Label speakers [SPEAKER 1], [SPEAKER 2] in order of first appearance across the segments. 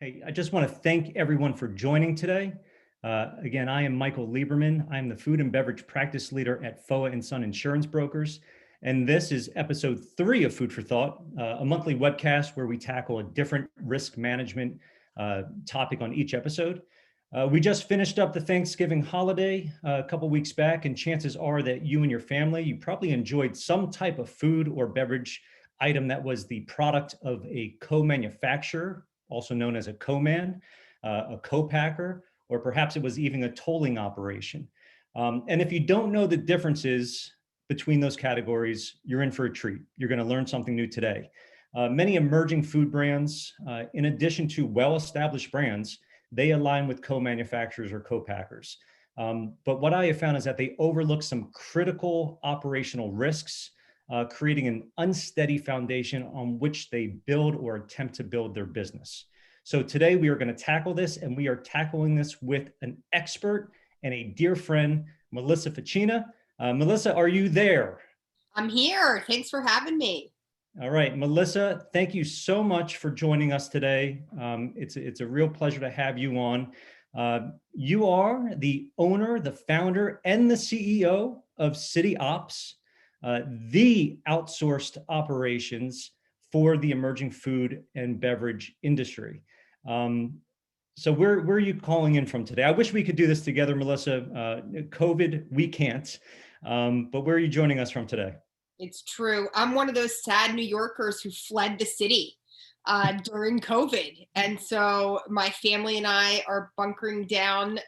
[SPEAKER 1] Hey, I just want to thank everyone for joining today. Again, I am Michael Lieberman. I'm the food and beverage practice leader at FOA and Son Insurance Brokers. And this is episode 3 of Food for Thought, a monthly webcast where we tackle a different risk management topic on each episode. We just finished up the Thanksgiving holiday a couple weeks back, and chances are that you and your family, you probably enjoyed some type of food or beverage item that was the product of a co-manufacturer, also known as a co-man, a co-packer, or perhaps it was even a tolling operation. And if you don't know the differences between those categories, you're in for a treat. You're going to learn something new today. Many emerging food brands, in addition to well-established brands, they align with co-manufacturers or co-packers. But what I have found is that they overlook some critical operational risks, creating an unsteady foundation on which they build or attempt to build their business. So today we are going to tackle this, and we are tackling this with an expert and a dear friend, Melissa Facchina. Melissa, are you there?
[SPEAKER 2] I'm here. Thanks for having me.
[SPEAKER 1] All right, Melissa, thank you so much for joining us today. It's a real pleasure to have you on. You are the owner, the founder, and the CEO of Siddhi Ops, the outsourced operations for the emerging food and beverage industry. So where are you calling in from today? I wish we could do this together, Melissa. COVID, we can't. But where are you joining us from today?
[SPEAKER 2] It's true. I'm one of those sad New Yorkers who fled the city during COVID. And so my family and I are bunkering down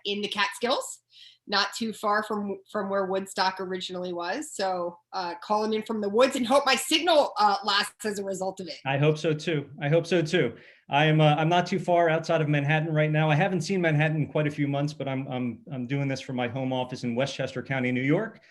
[SPEAKER 2] in the Catskills, not too far from where Woodstock originally was. So calling in from the woods, and hope my signal lasts as a result of it.
[SPEAKER 1] I hope so too. I'm not too far outside of Manhattan right now. I haven't seen Manhattan in quite a few months, but I'm doing this from my home office in Westchester County, New York.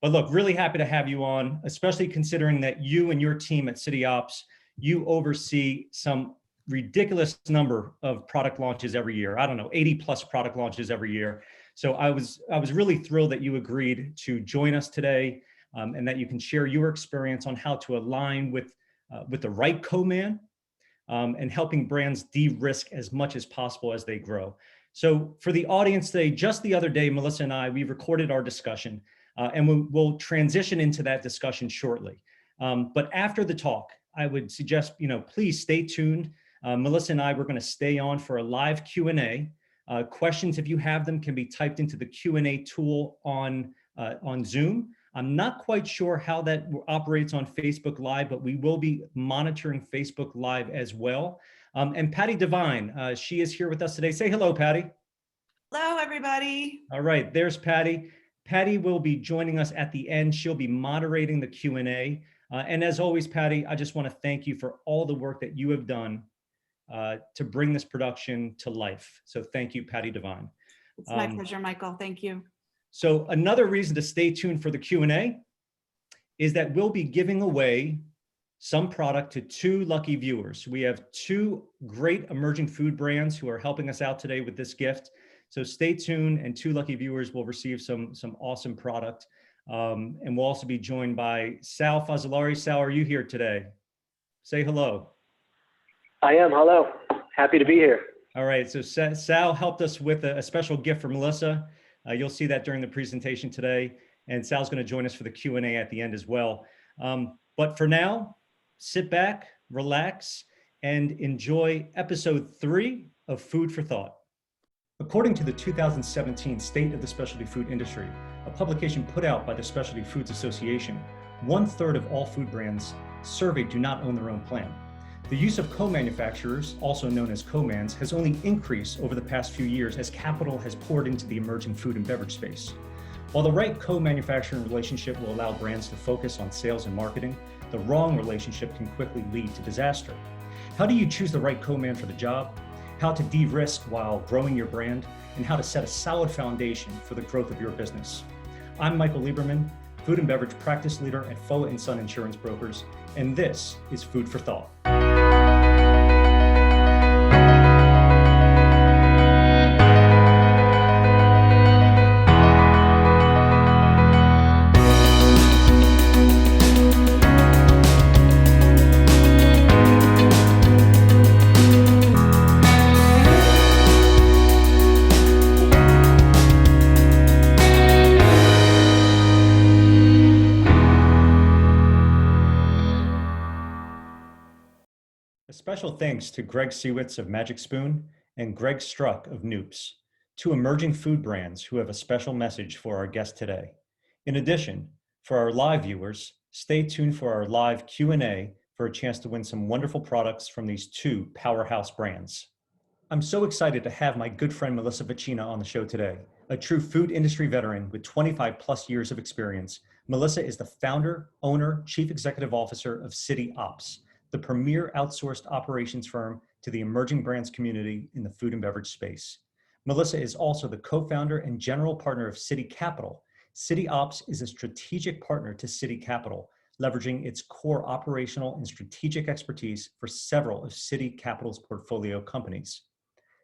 [SPEAKER 1] But look, really happy to have you on, especially considering that you and your team at Siddhi Ops, you oversee some ridiculous number of product launches every year. I don't know, 80 plus product launches every year. So I was really thrilled that you agreed to join us today, and that you can share your experience on how to align with the right co-man, and helping brands de-risk as much as possible as they grow. So for the audience today, just the other day, Melissa and I, we recorded our discussion, and we'll transition into that discussion shortly. But after the talk, I would suggest, please stay tuned. Melissa and I, we're going to stay on for a live Q&A. Questions, if you have them, can be typed into the Q&A tool on Zoom. I'm not quite sure how that operates on Facebook Live, but we will be monitoring Facebook Live as well. And Patty Devine, she is here with us today. Say hello, Patty.
[SPEAKER 3] Hello, everybody.
[SPEAKER 1] All right, there's Patty. Patty will be joining us at the end. She'll be moderating the Q&A. And as always, Patty, I just want to thank you for all the work that you have done to bring this production to life. So thank you, Patty Devine.
[SPEAKER 3] It's my pleasure, Michael. Thank you.
[SPEAKER 1] So another reason to stay tuned for the Q&A is that we'll be giving away some product to 2 lucky viewers. We have 2 great emerging food brands who are helping us out today with this gift. So stay tuned, and 2 lucky viewers will receive some awesome product. And we'll also be joined by Sal Fazzolari. Sal, are you here today? Say hello.
[SPEAKER 4] I am. Hello. Happy to be here.
[SPEAKER 1] All right. So Sal helped us with a special gift for Melissa. You'll see that during the presentation today. And Sal's going to join us for the Q&A at the end as well. But for now, sit back, relax, and enjoy episode 3 of Food for Thought. According to the 2017 State of the Specialty Food Industry, a publication put out by the Specialty Foods Association, 1/3 of all food brands surveyed do not own their own plant. The use of co-manufacturers, also known as co-mans, has only increased over the past few years as capital has poured into the emerging food and beverage space. While the right co-manufacturing relationship will allow brands to focus on sales and marketing, the wrong relationship can quickly lead to disaster. How do you choose the right co-man for the job? How to de-risk while growing your brand, and how to set a solid foundation for the growth of your business. I'm Michael Lieberman, food and beverage practice leader at FOA and Son Insurance Brokers, and this is Food for Thought. Special thanks to Greg Siewitz of Magic Spoon and Greg Struck of Noops, two emerging food brands who have a special message for our guest today. In addition, for our live viewers, stay tuned for our live Q&A for a chance to win some wonderful products from these two powerhouse brands. I'm so excited to have my good friend Melissa Facchina on the show today. A true food industry veteran with 25 plus years of experience, Melissa is the founder, owner, chief executive officer of Siddhi Ops, the premier outsourced operations firm to the emerging brands community in the food and beverage space. Melissa is also the co-founder and general partner of Siddhi Capital. Siddhi Ops is a strategic partner to Siddhi Capital, leveraging its core operational and strategic expertise for several of Siddhi Capital's portfolio companies.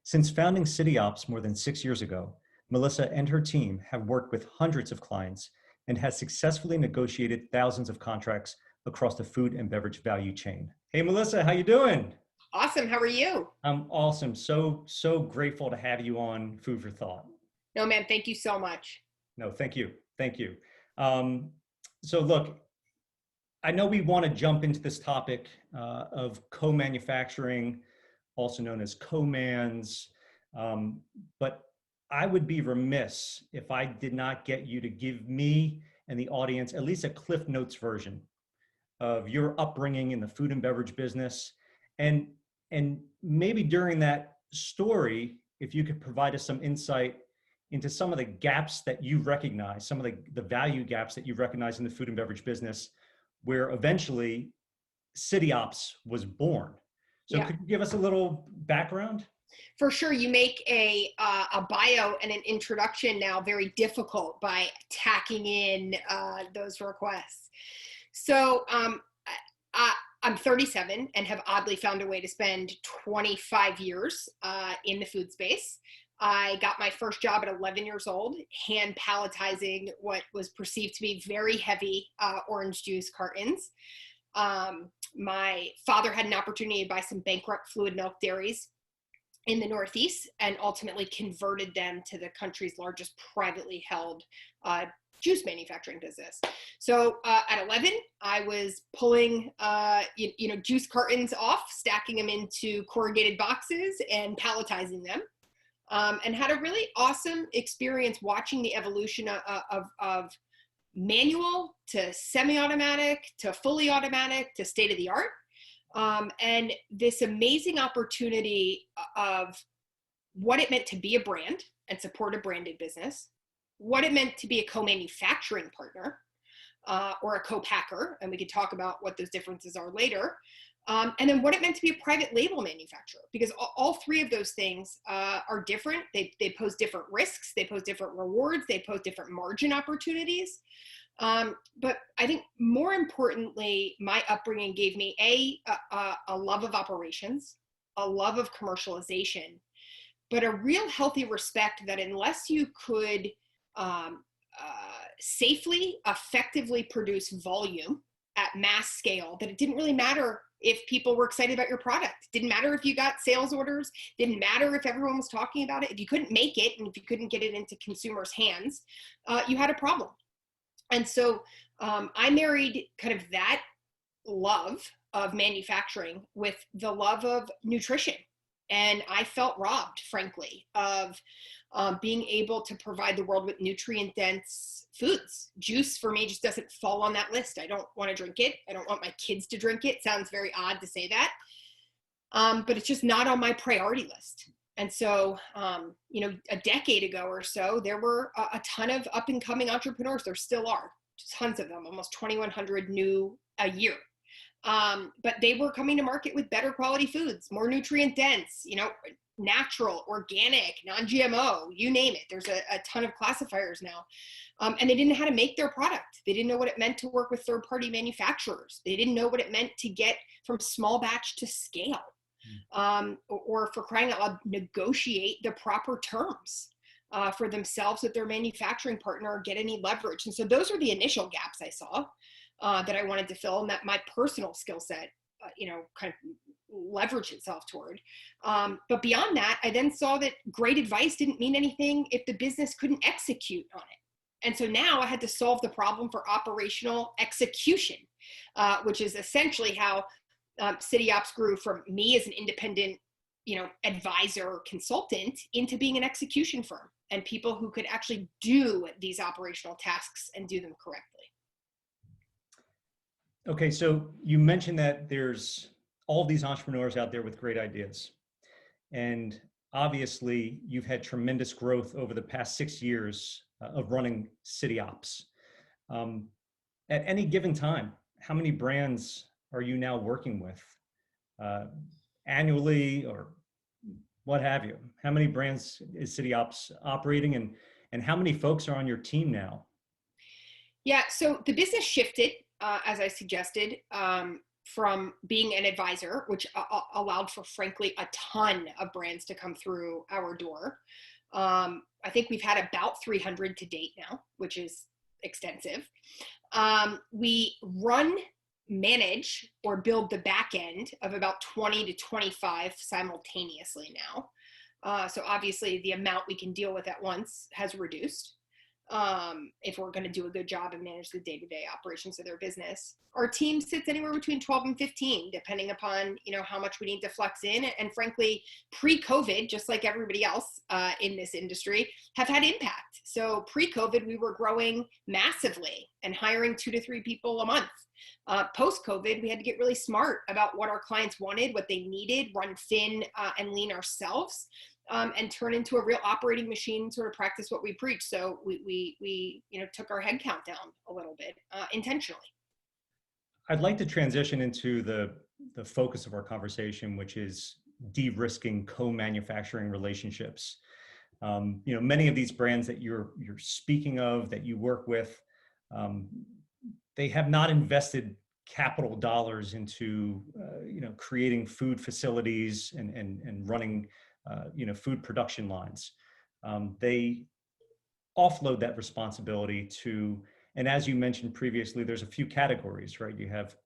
[SPEAKER 1] Since founding Siddhi Ops more than 6 years ago, Melissa and her team have worked with hundreds of clients and has successfully negotiated thousands of contracts across the food and beverage value chain. Hey, Melissa, how you doing?
[SPEAKER 2] Awesome. How are you?
[SPEAKER 1] I'm awesome. So grateful to have you on Food for Thought.
[SPEAKER 2] No, man, thank you so much.
[SPEAKER 1] No, thank you. Thank you. So look, I know we want to jump into this topic of co-manufacturing, also known as co-mans, but I would be remiss if I did not get you to give me and the audience at least a Cliff Notes version of your upbringing in the food and beverage business. And maybe during that story, if you could provide us some insight into some of the gaps that you recognize, some of the value gaps that you recognize in the food and beverage business, where eventually Siddhi Ops was born. So Could you give us a little background?
[SPEAKER 2] For sure, you make a bio and an introduction now very difficult by tacking in those requests. So I'm 37 and have oddly found a way to spend 25 years in the food space. I got my first job at 11 years old, hand palletizing what was perceived to be very heavy orange juice cartons. My father had an opportunity to buy some bankrupt fluid milk dairies in the Northeast and ultimately converted them to the country's largest privately held juice manufacturing business. So at 11, I was pulling juice cartons off, stacking them into corrugated boxes and palletizing them. And had a really awesome experience watching the evolution of manual to semi-automatic to fully automatic to state-of-the-art. And this amazing opportunity of what it meant to be a brand and support a branded business, what it meant to be a co-manufacturing partner or a co-packer, and we could talk about what those differences are later, and then what it meant to be a private label manufacturer, because all three of those things are different. They pose different risks, they pose different rewards, they pose different margin opportunities. But I think more importantly, my upbringing gave me a love of operations, a love of commercialization, but a real healthy respect that unless you could safely, effectively produce volume at mass scale, that it didn't really matter if people were excited about your product. It didn't matter if you got sales orders, didn't matter if everyone was talking about it. If you couldn't make it and if you couldn't get it into consumers' hands, you had a problem. And so I married kind of that love of manufacturing with the love of nutrition. And I felt robbed, frankly, of being able to provide the world with nutrient-dense foods. Juice for me just doesn't fall on that list. I don't want to drink it. I don't want my kids to drink it. Sounds very odd to say that. But it's just not on my priority list. And so, a decade ago or so, there were a ton of up and coming entrepreneurs. There still are tons of them, almost 2,100 new a year. But they were coming to market with better quality foods, more nutrient dense, natural, organic, non-GMO, you name it. There's a ton of classifiers now. And they didn't know how to make their product. They didn't know what it meant to work with third-party manufacturers. They didn't know what it meant to get from small batch to scale. Or for crying out loud, negotiate the proper terms for themselves with their manufacturing partner or get any leverage. And so those are the initial gaps I saw that I wanted to fill, and that my personal skill set, kind of leverage itself toward. But beyond that, I then saw that great advice didn't mean anything if the business couldn't execute on it. And so now I had to solve the problem for operational execution, which is essentially how City Ops grew from me as an independent, advisor consultant into being an execution firm and people who could actually do these operational tasks and do them correctly.
[SPEAKER 1] Okay, so you mentioned that there's all these entrepreneurs out there with great ideas. And obviously, you've had tremendous growth over the past 6 years of running City Ops. At any given time, how many brands are you now working with annually or what have you? How many brands is City Ops operating, and how many folks are on your team now?
[SPEAKER 2] Yeah, so the business shifted, as I suggested, from being an advisor, which allowed for, frankly, a ton of brands to come through our door. I think we've had about 300 to date now, which is extensive. We manage or build the back end of about 20 to 25 simultaneously now. So obviously the amount we can deal with at once has reduced. If we're going to do a good job and manage the day-to-day operations of their business. Our team sits anywhere between 12 and 15, depending upon, how much we need to flex in. And frankly, pre-COVID, just like everybody else in this industry, have had impact. So pre-COVID, we were growing massively and hiring 2 to 3 people a month. Post-COVID, we had to get really smart about what our clients wanted, what they needed, run thin and lean ourselves. And turn into a real operating machine, sort of practice what we preach. So we took our head count down a little bit intentionally.
[SPEAKER 1] I'd like to transition into the focus of our conversation, which is de-risking co-manufacturing relationships. Many of these brands that you're speaking of, that you work with, they have not invested capital dollars into creating food facilities and running food production lines. They offload that responsibility to, and as you mentioned previously, there's a few categories, right? You have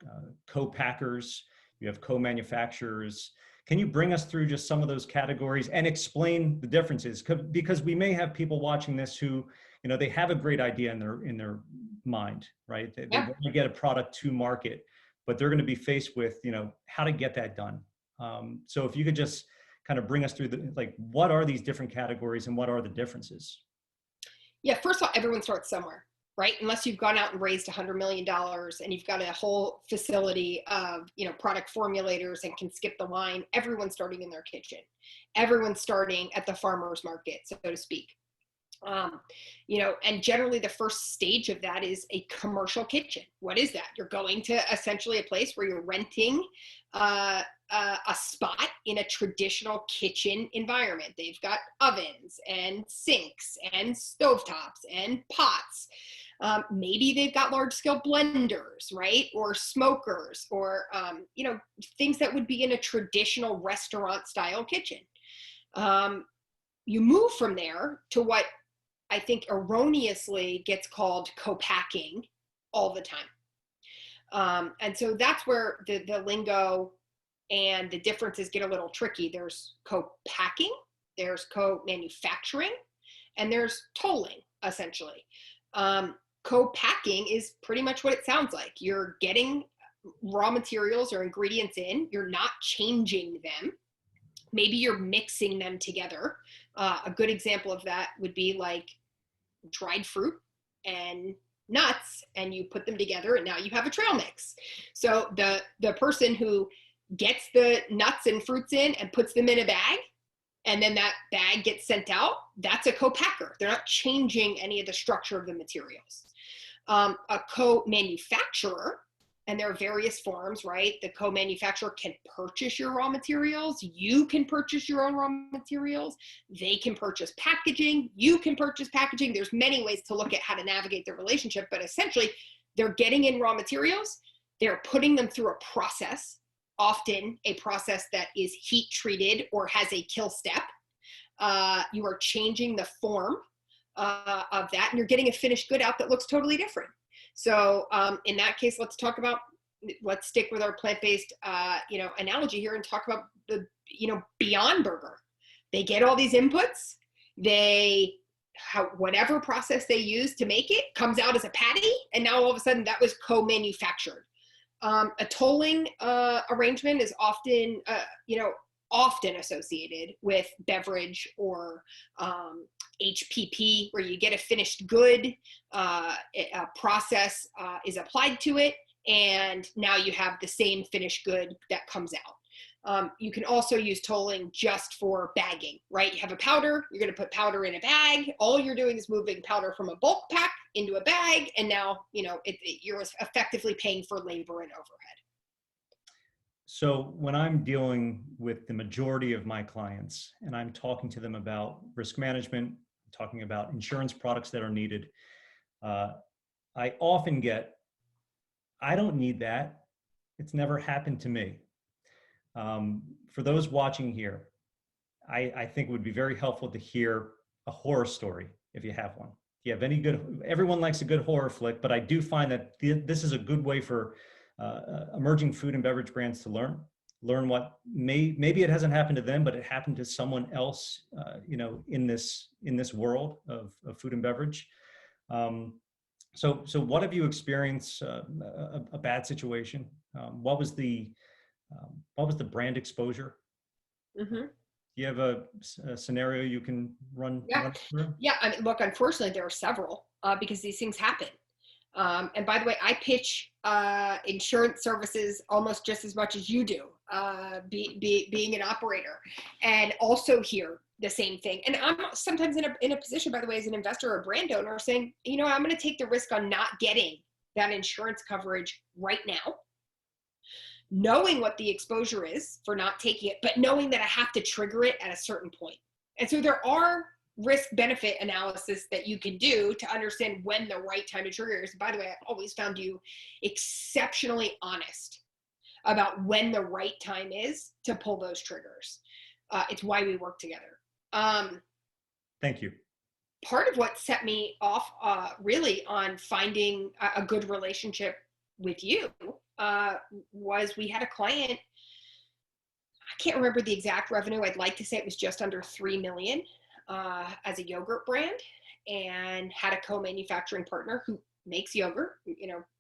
[SPEAKER 1] co-packers, you have co-manufacturers. Can you bring us through just some of those categories and explain the differences? Because we may have people watching this who, they have a great idea in their mind, right? They want to get a product to market, but they're going to be faced with, how to get that done. So if you could just kind of bring us through what are these different categories and what are the differences?
[SPEAKER 2] Yeah, first of all, everyone starts somewhere, right? Unless you've gone out and raised $100 million and you've got a whole facility of, product formulators and can skip the line, everyone's starting in their kitchen. Everyone's starting at the farmer's market, so to speak. And generally the first stage of that is a commercial kitchen. What is that? You're going to essentially a place where you're renting a spot in a traditional kitchen environment. They've got ovens and sinks and stovetops and pots. Maybe they've got large scale blenders, right? Or smokers or, things that would be in a traditional restaurant style kitchen. You move from there to what I think erroneously gets called co-packing all the time. And so that's where the lingo and the differences get a little tricky. There's co-packing, there's co-manufacturing, and there's tolling, essentially. Co-packing is pretty much what it sounds like. You're getting raw materials or ingredients in, you're not changing them. Maybe you're mixing them together. A good example of that would be like dried fruit and nuts, and you put them together and now you have a trail mix. So the person who gets the nuts and fruits in and puts them in a bag, and then that bag gets sent out, that's a co-packer. They're not changing any of the structure of the materials. A co-manufacturer, and there are various forms, right? The co-manufacturer can purchase your raw materials. You can purchase your own raw materials. They can purchase packaging. You can purchase packaging. There's many ways to look at how to navigate the relationship, but essentially they're getting in raw materials. They're putting them through a process, often a process that is heat treated or has a kill step. You are changing the form of that, and you're getting a finished good out that looks totally different. So in that case, let's stick with our plant-based, analogy here and talk about the, Beyond Burger. They get all these inputs. Whatever process they use to make it comes out as a patty. And now all of a sudden that was co-manufactured. A tolling arrangement is often, often associated with beverage or HPP, where you get a finished good, a process is applied to it, and now you have the same finished good that comes out. You can also use tolling just for bagging, right? You have a powder, you're going to put powder in a bag. All you're doing is moving powder from a bulk pack into a bag, and now you're effectively paying for labor and overhead.
[SPEAKER 1] So when I'm dealing with the majority of my clients and I'm talking to them about risk management, talking about insurance products that are needed, I often get, I don't need that. It's never happened to me. For those watching here, I think it would be very helpful to hear a horror story if you have one. If you have any good, everyone likes a good horror flick, but I do find that this is a good way for emerging food and beverage brands to learn what maybe it hasn't happened to them, but it happened to someone else, in this world of food and beverage. So what have you experienced a bad situation? What was the brand exposure?
[SPEAKER 2] Mm-hmm.
[SPEAKER 1] Do you have a scenario you can run through?
[SPEAKER 2] Yeah. I mean, look, unfortunately, there are several because these things happen. And by the way, I pitch insurance services almost just as much as you do, being an operator, and also hear the same thing. And I'm sometimes in a position, by the way, as an investor or brand owner, saying, I'm going to take the risk on not getting that insurance coverage right now, knowing what the exposure is for not taking it, but knowing that I have to trigger it at a certain point. And so there are risk benefit analysis that you can do to understand when the right time to trigger is. By the way, I've always found you exceptionally honest about when the right time is to pull those triggers. It's why we work together.
[SPEAKER 1] Thank you.
[SPEAKER 2] Part of what set me off really on finding a good relationship with you was we had a client. I can't remember the exact revenue. I'd like to say it was just under 3 million. As a yogurt brand, and had a co-manufacturing partner who makes yogurt,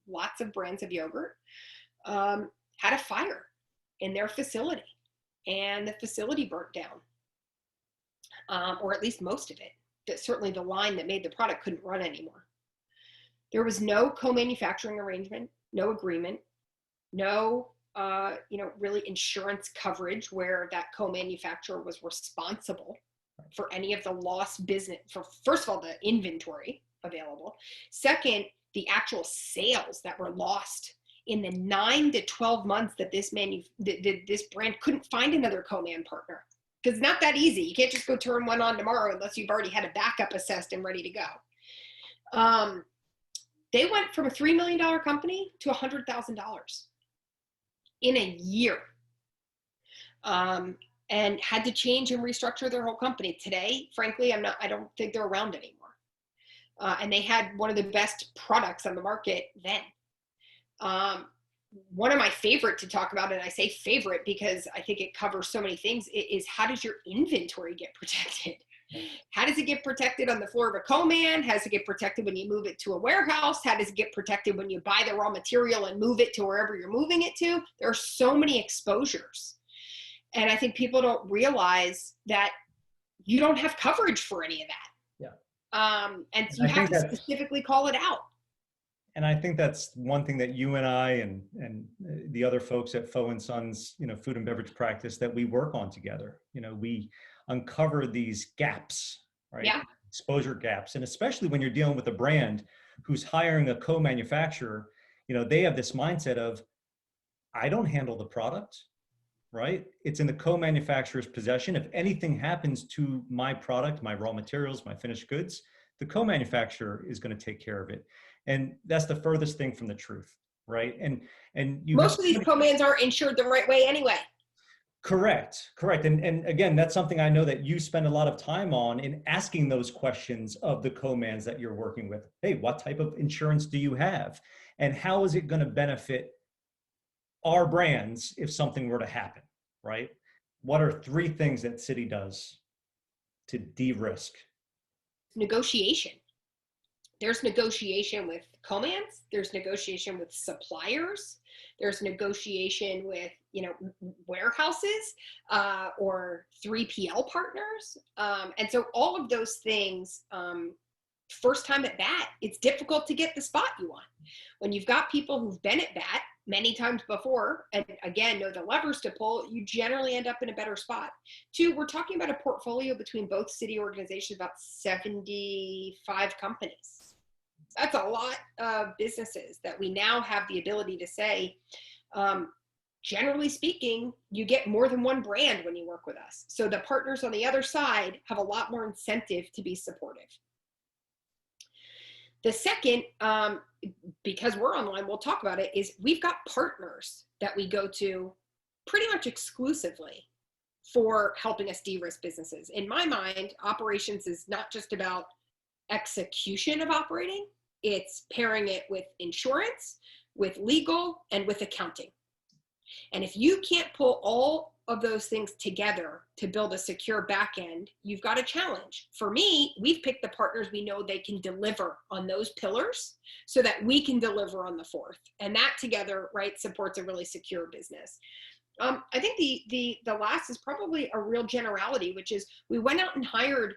[SPEAKER 2] lots of brands of yogurt, had a fire in their facility, and the facility burnt down, or at least most of it. That certainly the line that made the product couldn't run anymore. There was no co-manufacturing arrangement, no agreement, no really insurance coverage where that co-manufacturer was responsible for any of the lost business, for first of all, the inventory available. Second, the actual sales that were lost in the 9 to 12 months that this brand couldn't find another co-man partner. Because it's not that easy. You can't just go turn one on tomorrow unless you've already had a backup assessed and ready to go. They went from a $3 million company to $100,000 in a year. And had to change and restructure their whole company. Today, frankly, I don't think they're around anymore. And they had one of the best products on the market then. One of my favorite to talk about, and I say favorite because I think it covers so many things, is how does your inventory get protected? How does it get protected on the floor of a co-man? How does it get protected when you move it to a warehouse? How does it get protected when you buy the raw material and move it to wherever you're moving it to? There are so many exposures. And I think people don't realize that you don't have coverage for any of that.
[SPEAKER 1] Yeah.
[SPEAKER 2] And so you have to specifically call it out.
[SPEAKER 1] And I think that's one thing that you and I and the other folks at Foe and Sons, food and beverage practice that we work on together. We uncover these gaps, right?
[SPEAKER 2] Yeah.
[SPEAKER 1] Exposure gaps. And especially when you're dealing with a brand who's hiring a co-manufacturer, they have this mindset of, I don't handle the product. Right? It's in the co-manufacturer's possession. If anything happens to my product, my raw materials, my finished goods, the co-manufacturer is going to take care of it. And that's the furthest thing from the truth, right? And
[SPEAKER 2] most of these co-mans aren't insured the right way anyway.
[SPEAKER 1] Correct. And again, that's something I know that you spend a lot of time on in asking those questions of the co-mans that you're working with. Hey, what type of insurance do you have? And how is it going to benefit our brands if something were to happen, right? What are 3 things that Siddhi does to de-risk?
[SPEAKER 2] Negotiation. There's negotiation with co-mans, there's negotiation with suppliers, there's negotiation with, warehouses or 3PL partners. And so all of those things, first time at bat, it's difficult to get the spot you want. When you've got people who've been at bat many times before, and again, know the levers to pull, you generally end up in a better spot. Two, we're talking about a portfolio between both city organizations, about 75 companies. That's a lot of businesses that we now have the ability to say, generally speaking, you get more than one brand when you work with us. So the partners on the other side have a lot more incentive to be supportive. The second, because we're online, we'll talk about it, is we've got partners that we go to pretty much exclusively for helping us de-risk businesses. In my mind, operations is not just about execution of operating, it's pairing it with insurance, with legal, and with accounting. And if you can't pull all of those things together to build a secure back end, you've got a challenge. For me, we've picked the partners we know they can deliver on those pillars so that we can deliver on the fourth. And that together, right, supports a really secure business. I think the last is probably a real generality, which is we went out and hired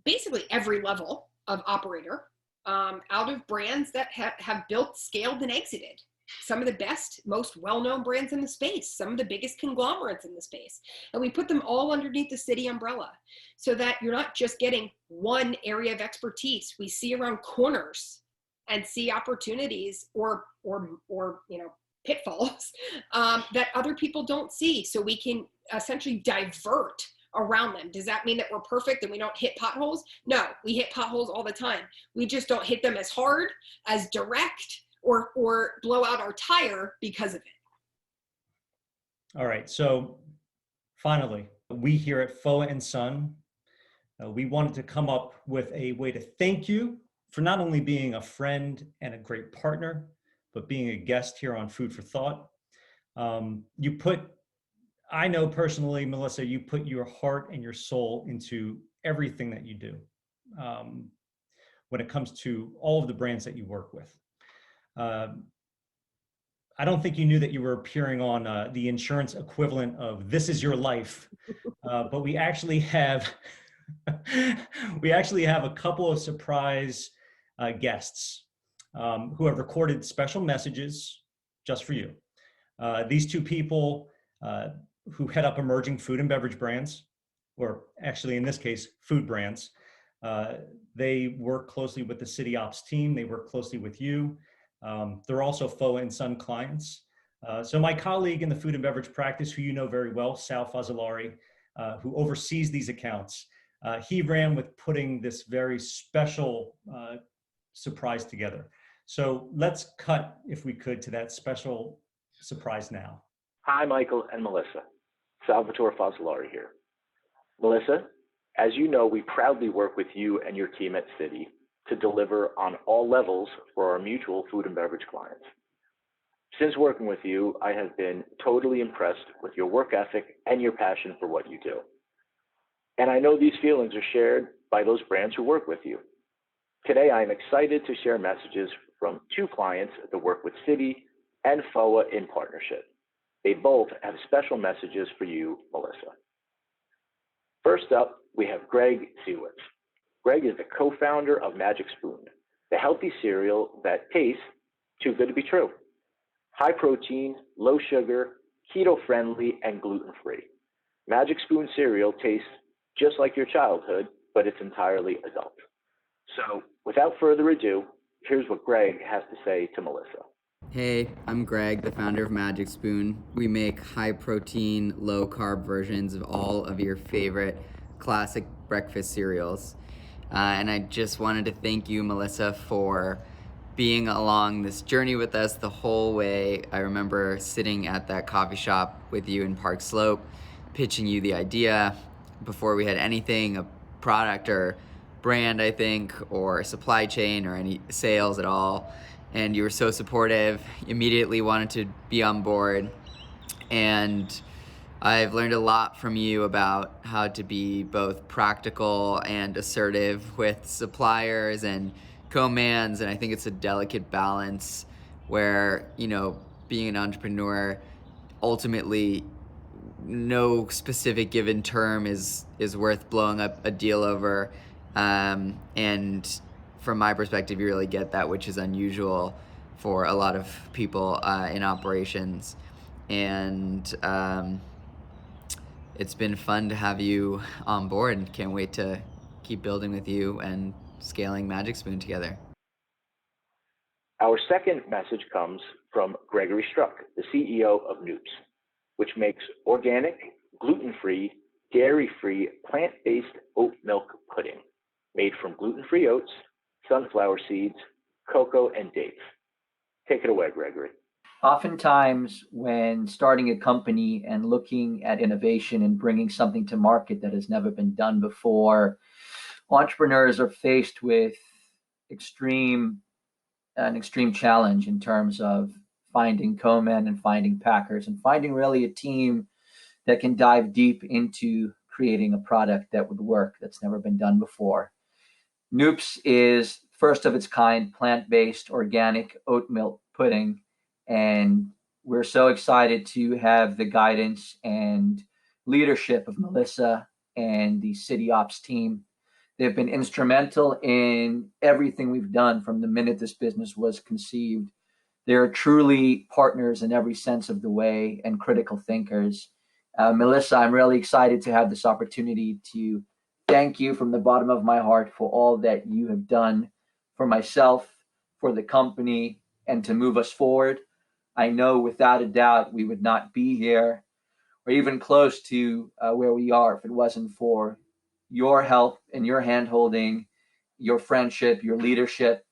[SPEAKER 2] basically every level of operator out of brands that have built, scaled, and exited. Some of the best, most well-known brands in the space, some of the biggest conglomerates in the space. And we put them all underneath the Siddhi umbrella so that you're not just getting one area of expertise. We see around corners and see opportunities or pitfalls that other people don't see. So we can essentially divert around them. Does that mean that we're perfect and we don't hit potholes? No, we hit potholes all the time. We just don't hit them as hard, as direct, or blow out our tire because of it.
[SPEAKER 1] All right, so finally, we here at FOA and Son, we wanted to come up with a way to thank you for not only being a friend and a great partner, but being a guest here on Food for Thought. I know personally, Melissa, you put your heart and your soul into everything that you do when it comes to all of the brands that you work with. I don't think you knew that you were appearing on the insurance equivalent of This Is Your Life, but we actually have a couple of surprise guests who have recorded special messages just for you. These two people who head up emerging food and beverage brands, or actually in this case, food brands. They work closely with the City Ops team. They work closely with you. They're also FOA and Son clients. So my colleague in the food and beverage practice, who you know very well, Sal Fazzolari, who oversees these accounts, he ran with putting this very special surprise together. So let's cut, if we could, to that special surprise now.
[SPEAKER 4] Hi, Michael and Melissa. Salvatore Fazzolari here. Melissa, as you know, we proudly work with you and your team at Siddhi to deliver on all levels for our mutual food and beverage clients. Since working with you, I have been totally impressed with your work ethic and your passion for what you do. And I know these feelings are shared by those brands who work with you. Today, I am excited to share messages from two clients that work with Siddhi and FOA in partnership. They both have special messages for you, Melissa. First up, we have Greg Siewitz. Greg is the co-founder of Magic Spoon, the healthy cereal that tastes too good to be true. High protein, low sugar, keto-friendly, and gluten-free. Magic Spoon cereal tastes just like your childhood, but it's entirely adult. So without further ado, here's what Greg has to say to Melissa.
[SPEAKER 5] Hey, I'm Greg, the founder of Magic Spoon. We make high-protein, low-carb versions of all of your favorite classic breakfast cereals. And I just wanted to thank you, Melissa, for being along this journey with us the whole way. I remember sitting at that coffee shop with you in Park Slope, pitching you the idea before we had anything, a product or brand, I think, or supply chain or any sales at all. And you were so supportive, immediately wanted to be on board. And I've learned a lot from you about how to be both practical and assertive with suppliers and co-mans, and I think it's a delicate balance where, being an entrepreneur, ultimately no specific given term is worth blowing up a deal over. And from my perspective, you really get that, which is unusual for a lot of people in operations. And it's been fun to have you on board. Can't wait to keep building with you and scaling Magic Spoon together.
[SPEAKER 4] Our second message comes from Gregory Struck, the CEO of Noops, which makes organic, gluten-free, dairy-free, plant-based oat milk pudding made from gluten-free oats, sunflower seeds, cocoa, and dates. Take it away, Gregory.
[SPEAKER 6] Oftentimes, when starting a company and looking at innovation and bringing something to market that has never been done before, entrepreneurs are faced with an extreme challenge in terms of finding co-men and finding packers and finding really a team that can dive deep into creating a product that would work, that's never been done before. Noops is first of its kind, plant-based organic oat milk pudding. And we're so excited to have the guidance and leadership of Melissa and the City Ops team. They've been instrumental in everything we've done from the minute this business was conceived. They're truly partners in every sense of the way and critical thinkers. Melissa, I'm really excited to have this opportunity to thank you from the bottom of my heart for all that you have done for myself, for the company, and to move us forward. I know without a doubt we would not be here or even close to where we are if it wasn't for your help and your hand-holding, your friendship, your leadership,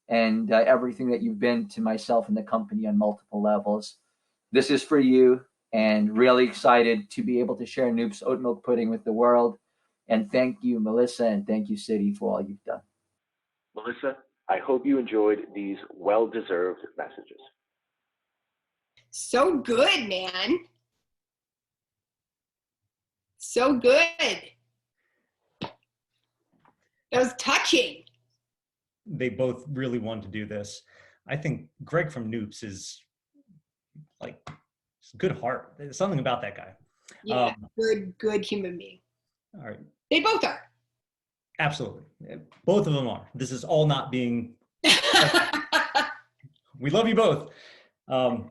[SPEAKER 6] and everything that you've been to myself and the company on multiple levels. This is for you, and really excited to be able to share Noops oat milk pudding with the world. And thank you, Melissa, and thank you, Siddhi, for all you've done.
[SPEAKER 4] Melissa, I hope you enjoyed these well-deserved messages.
[SPEAKER 2] So good, man. So good. That was touching.
[SPEAKER 1] They both really wanted to do this. I think Greg from Noops is like a good heart. There's something about that guy.
[SPEAKER 2] Yeah, good human being.
[SPEAKER 1] All right.
[SPEAKER 2] They both are.
[SPEAKER 1] Absolutely. Both of them are. This is all not being, we love you both. All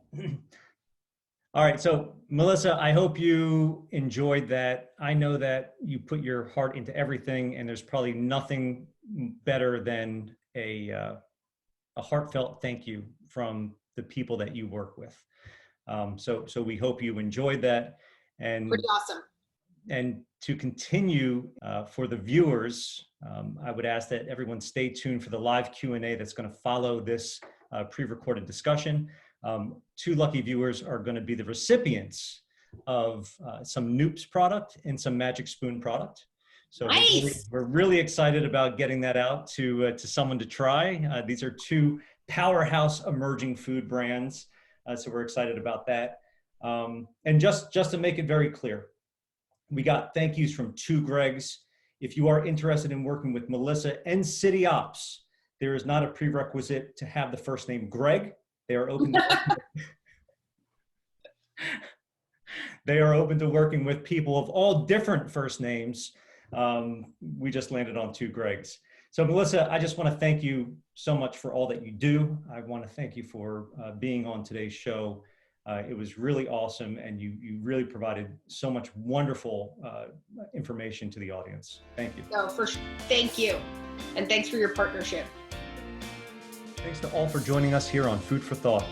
[SPEAKER 1] right. So Melissa, I hope you enjoyed that. I know that you put your heart into everything, and there's probably nothing better than a heartfelt thank you from the people that you work with. So we hope you enjoyed that. And
[SPEAKER 2] pretty awesome.
[SPEAKER 1] And to continue for the viewers, I would ask that everyone stay tuned for the live Q&A that's going to follow this pre-recorded discussion. 2 lucky viewers are going to be the recipients of some Noops product and some Magic Spoon product. So
[SPEAKER 2] nice.
[SPEAKER 1] we're really excited about getting that out to someone to try. These are 2 powerhouse emerging food brands, so we're excited about that. And just to make it very clear, we got thank yous from 2 Gregs. If you are interested in working with Melissa and City Ops, there is not a prerequisite to have the first name Greg. They are open to they are open to working with people of all different first names. We just landed on 2 Gregs. So Melissa, I just want to thank you so much for all that you do. I want to thank you for being on today's show. It was really awesome, and you really provided so much wonderful information to the audience. Thank you.
[SPEAKER 2] No, thank you, and thanks for your partnership.
[SPEAKER 1] Thanks to all for joining us here on Food for Thought.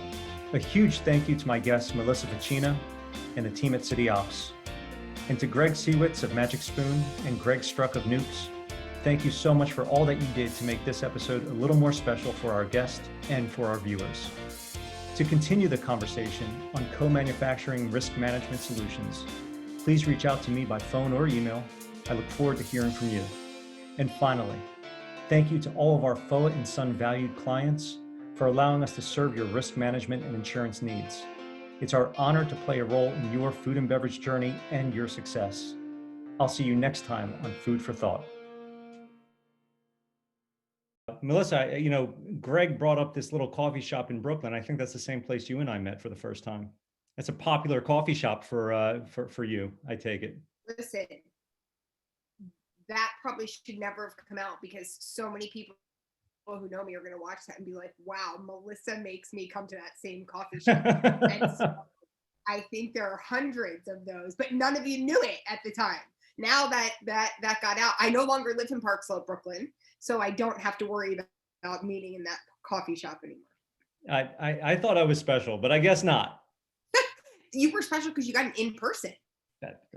[SPEAKER 1] A huge thank you to my guests, Melissa Facchina and the team at City Ops. And to Greg Seawitz of Magic Spoon and Greg Struck of Noops, thank you so much for all that you did to make this episode a little more special for our guests and for our viewers. To continue the conversation on co-manufacturing risk management solutions, please reach out to me by phone or email. I look forward to hearing from you. And finally, thank you to all of our FOA and Son valued clients for allowing us to serve your risk management and insurance needs. It's our honor to play a role in your food and beverage journey and your success. I'll see you next time on Food for Thought. Melissa, Greg brought up this little coffee shop in Brooklyn. I think that's the same place you and I met for the first time. That's a popular coffee shop for you, I take it.
[SPEAKER 2] Listen, that probably should never have come out because so many people who know me are going to watch that and be like, wow, Melissa makes me come to that same coffee shop. And so I think there are hundreds of those, but none of you knew it at the time. Now that got out, I no longer live in Park Slope, Brooklyn, so I don't have to worry about meeting in that coffee shop anymore.
[SPEAKER 1] I thought I was special, but I guess not.
[SPEAKER 2] You were special because you got an in-person.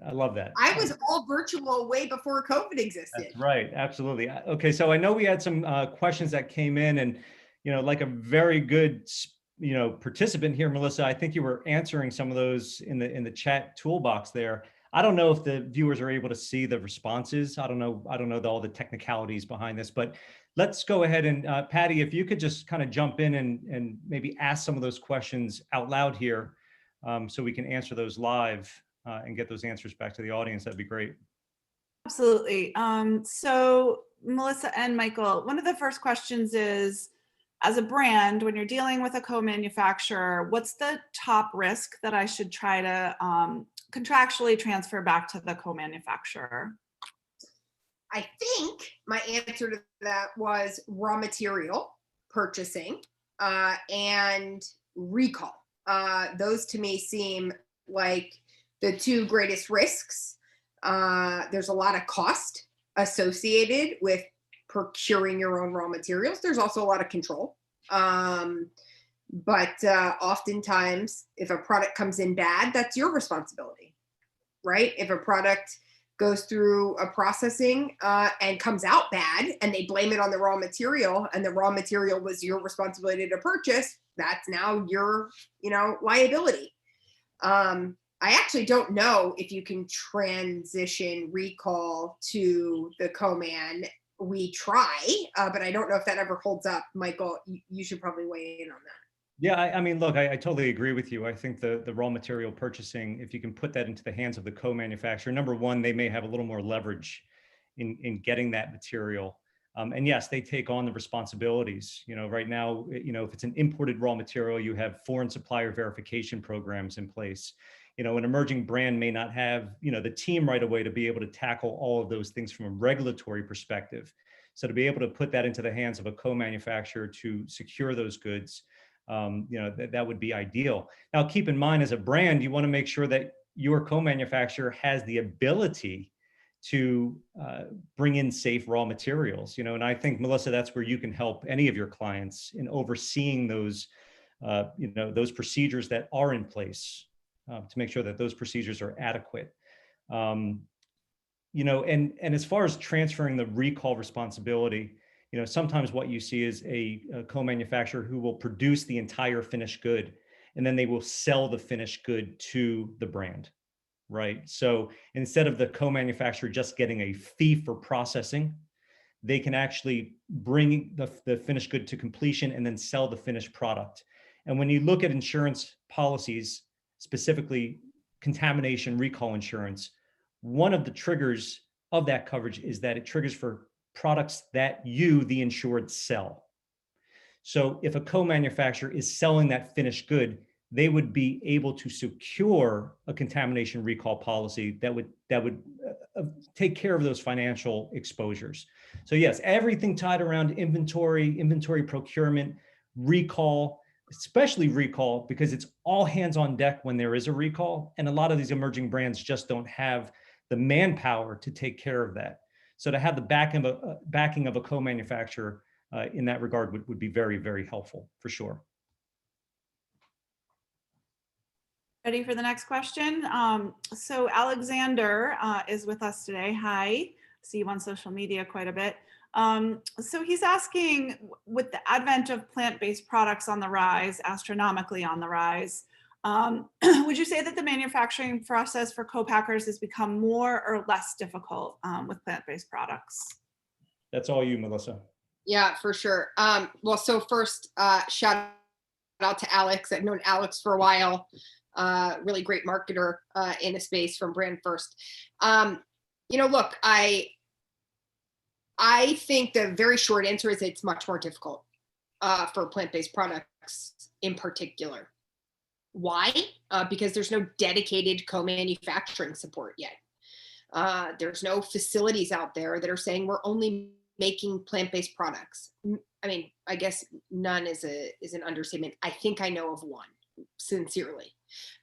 [SPEAKER 1] I love that.
[SPEAKER 2] I was all virtual way before COVID existed.
[SPEAKER 1] That's right. Absolutely. Okay. So I know we had some questions that came in, and, like a very good, participant here, Melissa, I think you were answering some of those in the chat toolbox there. I don't know if the viewers are able to see the responses. I don't know all the technicalities behind this, but let's go ahead and Patty, if you could just kind of jump in and maybe ask some of those questions out loud here, so we can answer those live and get those answers back to the audience. That'd be great.
[SPEAKER 3] Absolutely. So Melissa and Michael, one of the first questions is, as a brand, when you're dealing with a co-manufacturer, what's the top risk that I should try to contractually transfer back to the co-manufacturer?
[SPEAKER 2] I think my answer to that was raw material purchasing and recall. Those to me seem like the two greatest risks. There's a lot of cost associated with procuring your own raw materials. There's also a lot of control. But oftentimes, if a product comes in bad, that's your responsibility, right? If a product goes through a processing and comes out bad and they blame it on the raw material and the raw material was your responsibility to purchase, that's now your, liability. I actually don't know if you can transition recall to the co-man. We try, but I don't know if that ever holds up. Michael, you should probably weigh in on that.
[SPEAKER 1] Yeah, I mean, look, I totally agree with you. I think the raw material purchasing, if you can put that into the hands of the co-manufacturer, number one, they may have a little more leverage in getting that material. And yes, they take on the responsibilities. Right now, if it's an imported raw material, you have foreign supplier verification programs in place. An emerging brand may not have, the team right away to be able to tackle all of those things from a regulatory perspective. So to be able to put that into the hands of a co-manufacturer to secure those goods, that would be ideal. Now, keep in mind, as a brand, you want to make sure that your co-manufacturer has the ability to bring in safe raw materials, and I think, Melissa, that's where you can help any of your clients in overseeing those, those procedures that are in place to make sure that those procedures are adequate. And as far as transferring the recall responsibility, sometimes what you see is a co-manufacturer who will produce the entire finished good, and then they will sell the finished good to the brand, right? So instead of the co-manufacturer just getting a fee for processing, they can actually bring the finished good to completion and then sell the finished product. And when you look at insurance policies, specifically contamination recall insurance, one of the triggers of that coverage is that it triggers for products that you, the insured, sell. So if a co-manufacturer is selling that finished good, they would be able to secure a contamination recall policy that would take care of those financial exposures. So yes, everything tied around inventory procurement, recall, especially recall, because it's all hands on deck when there is a recall. And a lot of these emerging brands just don't have the manpower to take care of that. So to have the backing of a co-manufacturer in that regard would be very, very helpful for sure.
[SPEAKER 3] Ready for the next question? So Alexander is with us today. Hi, see you on social media quite a bit. So he's asking, with the advent of plant-based products on the rise, astronomically on the rise, would you say that the manufacturing process for co-packers has become more or less difficult with plant-based products?
[SPEAKER 1] That's all you, Melissa.
[SPEAKER 2] Yeah, for sure. Well, so first, shout out to Alex. I've known Alex for a while. really great marketer in a space from Brand First. Look, I think the very short answer is it's much more difficult for plant-based products in particular. Why? Because there's no dedicated co-manufacturing support yet. There's no facilities out there that are saying we're only making plant-based products. I mean, I guess none is an understatement. I think I know of one, sincerely.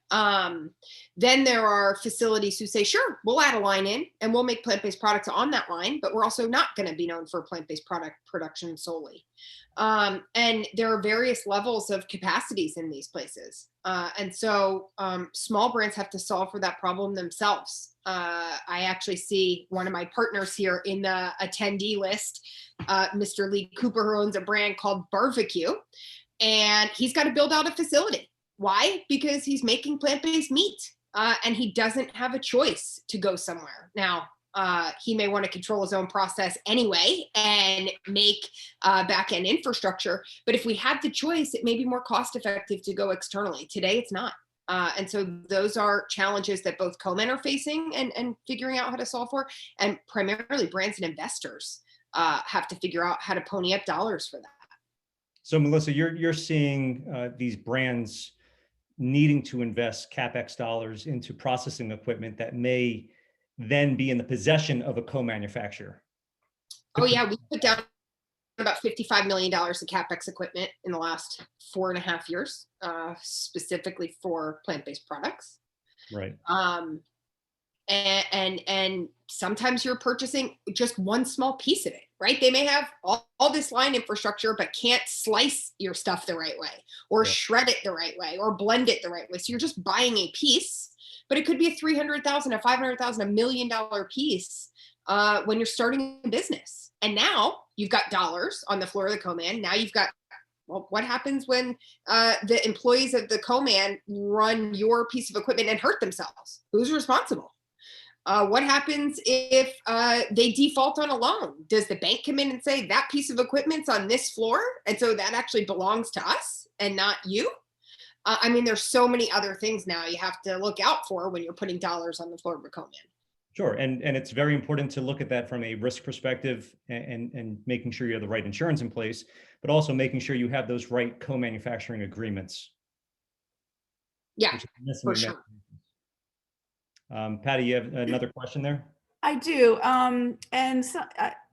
[SPEAKER 2] Then there are facilities who say, sure, we'll add a line in and we'll make plant-based products on that line, but we're also not going to be known for plant-based product production solely. And there are various levels of capacities in these places. And so small brands have to solve for that problem themselves. I actually see one of my partners here in the attendee list, Mr. Lee Cooper, who owns a brand called Barbecue, and he's got to build out a facility. Why? Because he's making plant-based meat and he doesn't have a choice to go somewhere. Now, he may want to control his own process anyway and make back-end infrastructure. But if we had the choice, it may be more cost-effective to go externally. Today, it's not. And so those are challenges that both co-men are facing and figuring out how to solve for. And primarily brands and investors have to figure out how to pony up dollars for that.
[SPEAKER 1] So Melissa, you're seeing these brands needing to invest CapEx dollars into processing equipment that may then be in the possession of a co-manufacturer.
[SPEAKER 2] Oh yeah, we put down about $55 million of CapEx equipment in the last 4.5 years, specifically for plant-based products.
[SPEAKER 1] Right.
[SPEAKER 2] And sometimes you're purchasing just one small piece of it, right? They may have all this line infrastructure, but can't slice your stuff the right way or shred it the right way or blend it the right way. So you're just buying a piece, but it could be a $300,000, a $500,000, $1 million piece when you're starting a business. And now you've got dollars on the floor of the co-man. Now you've got, well, what happens when the employees of the co-man run your piece of equipment and hurt themselves? Who's responsible? What happens if they default on a loan? Does the bank come in and say that piece of equipment's on this floor, and so that actually belongs to us and not you? I mean, there's so many other things now you have to look out for when you're putting dollars on the floor of a co-man.
[SPEAKER 1] Sure, and it's very important to look at that from a risk perspective and making sure you have the right insurance in place, but also making sure you have those right co-manufacturing agreements.
[SPEAKER 2] Yeah, for sure.
[SPEAKER 1] Patty, you have another question there?
[SPEAKER 3] I do. And so,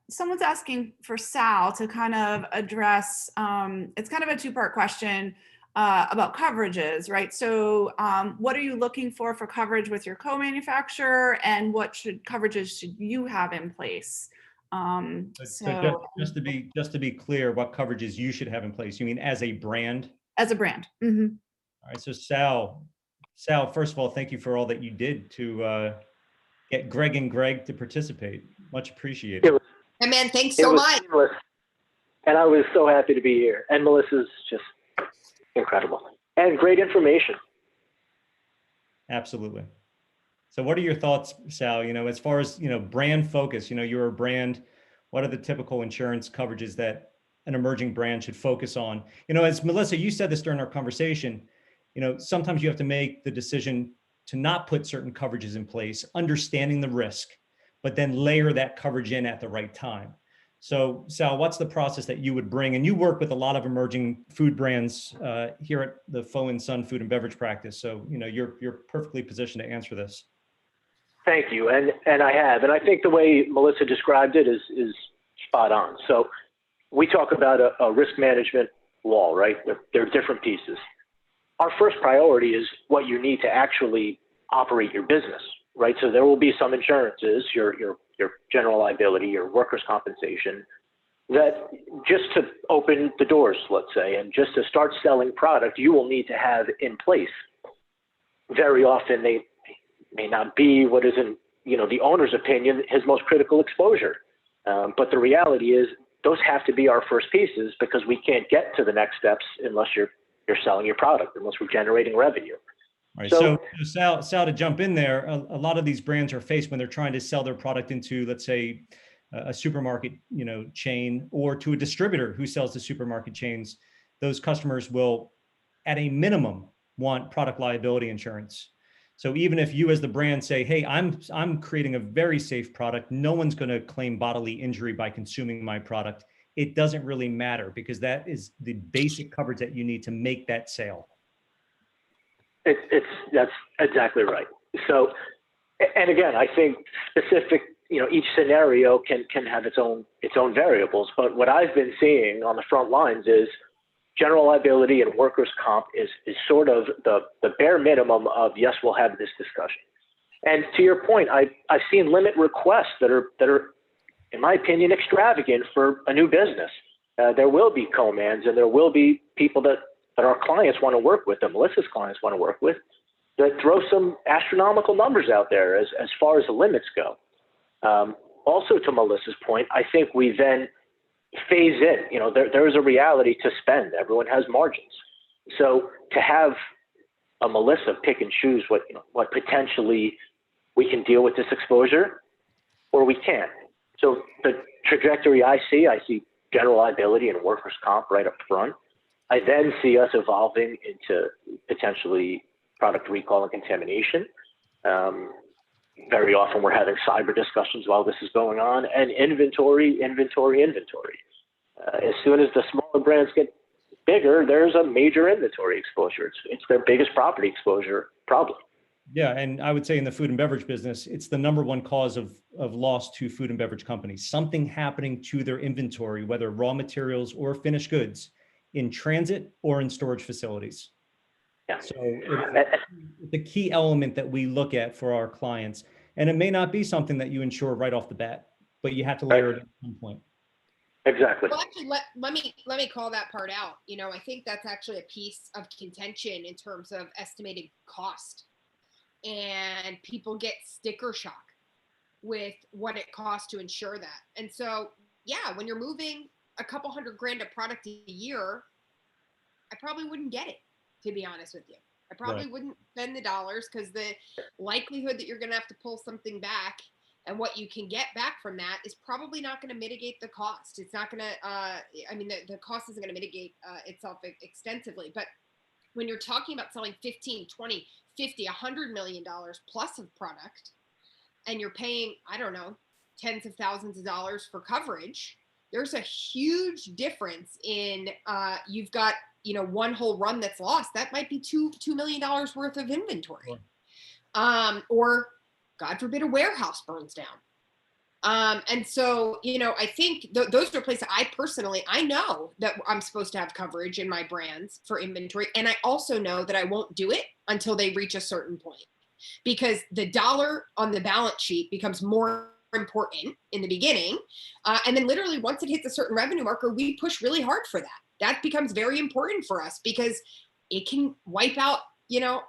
[SPEAKER 3] someone's asking for Sal to kind of address, it's kind of a two-part question about coverages, right? So what are you looking for coverage with your co-manufacturer, and what coverages should you have in place?
[SPEAKER 1] So just to be clear, what coverages you should have in place? You mean as a brand? As a brand.
[SPEAKER 3] Mm-hmm.
[SPEAKER 1] All right. So Sal, first of all, thank you for all that you did to get Greg and Greg to participate. Much appreciated.
[SPEAKER 2] Hey man, thanks so much.
[SPEAKER 4] Seamless. And I was so happy to be here. And Melissa's just incredible and great information.
[SPEAKER 1] Absolutely. So what are your thoughts, Sal, as far as, brand focus, you're a brand, what are the typical insurance coverages that an emerging brand should focus on? As Melissa, you said this during our conversation, sometimes you have to make the decision to not put certain coverages in place, understanding the risk, but then layer that coverage in at the right time. So Sal, what's the process that you would bring? And you work with a lot of emerging food brands here at the Foe & Son Food and Beverage Practice. So, you're perfectly positioned to answer this.
[SPEAKER 4] Thank you. And I have. And I think the way Melissa described it is spot on. So we talk about a risk management wall, right? There are different pieces. Our first priority is what you need to actually operate your business, right? So there will be some insurances, your general liability, your workers' compensation, that just to open the doors, let's say, and just to start selling product, you will need to have in place. Very often they may not be what is in, the owner's opinion, his most critical exposure. But the reality is those have to be our first pieces, because we can't get to the next steps unless you're selling your product, unless we're generating revenue.
[SPEAKER 1] All right. So Sal, to jump in there, a lot of these brands are faced when they're trying to sell their product into, let's say, a supermarket, chain, or to a distributor who sells to supermarket chains. Those customers will, at a minimum, want product liability insurance. So even if you as the brand say, hey, I'm creating a very safe product, no one's going to claim bodily injury by consuming my product, it doesn't really matter because that is the basic coverage that you need to make that sale.
[SPEAKER 4] That's exactly right. So, and again, I think specific, each scenario can have its own variables. But what I've been seeing on the front lines is general liability and workers' comp is sort of the bare minimum of, yes, we'll have this discussion. And to your point, I've seen limit requests that are, in my opinion, extravagant for a new business. There will be co-mans and there will be people that our clients want to work with, that Melissa's clients want to work with, that throw some astronomical numbers out there as far as the limits go. Also, to Melissa's point, I think we then phase in. There is a reality to spend. Everyone has margins. So to have a Melissa pick and choose what potentially we can deal with this exposure, or we can't. So the trajectory I see general liability and workers' comp right up front. I then see us evolving into potentially product recall and contamination. Very often we're having cyber discussions while this is going on, and inventory. As soon as the smaller brands get bigger, there's a major inventory exposure. It's their biggest property exposure problem.
[SPEAKER 1] Yeah, and I would say in the food and beverage business, it's the number one cause of loss to food and beverage companies. Something happening to their inventory, whether raw materials or finished goods, in transit or in storage facilities.
[SPEAKER 4] Yeah.
[SPEAKER 1] So it's the key element that we look at for our clients. And it may not be something that you insure right off the bat, but you have to layer it at some point.
[SPEAKER 4] Exactly.
[SPEAKER 2] Well, actually, let me call that part out. I think that's actually a piece of contention in terms of estimated cost. And people get sticker shock with what it costs to insure that. And so, yeah, when you're moving a couple $100,000 of product a year, I probably wouldn't get it, to be honest with you. I probably wouldn't spend the dollars because the likelihood that you're going to have to pull something back and what you can get back from that is probably not going to mitigate the cost. It's not going to, the cost isn't going to mitigate itself extensively. But when you're talking about selling 15, 20, 50, $100 million plus of product, and you're paying, I don't know, tens of thousands of dollars for coverage, there's a huge difference in you've got, one whole run that's lost. That might be $2 million worth of inventory. Or God forbid a warehouse burns down. And so, I think those are places I know that I'm supposed to have coverage in my brands for inventory. And I also know that I won't do it until they reach a certain point, because the dollar on the balance sheet becomes more important in the beginning. And then literally once it hits a certain revenue marker, we push really hard for that. That becomes very important for us because it can wipe out,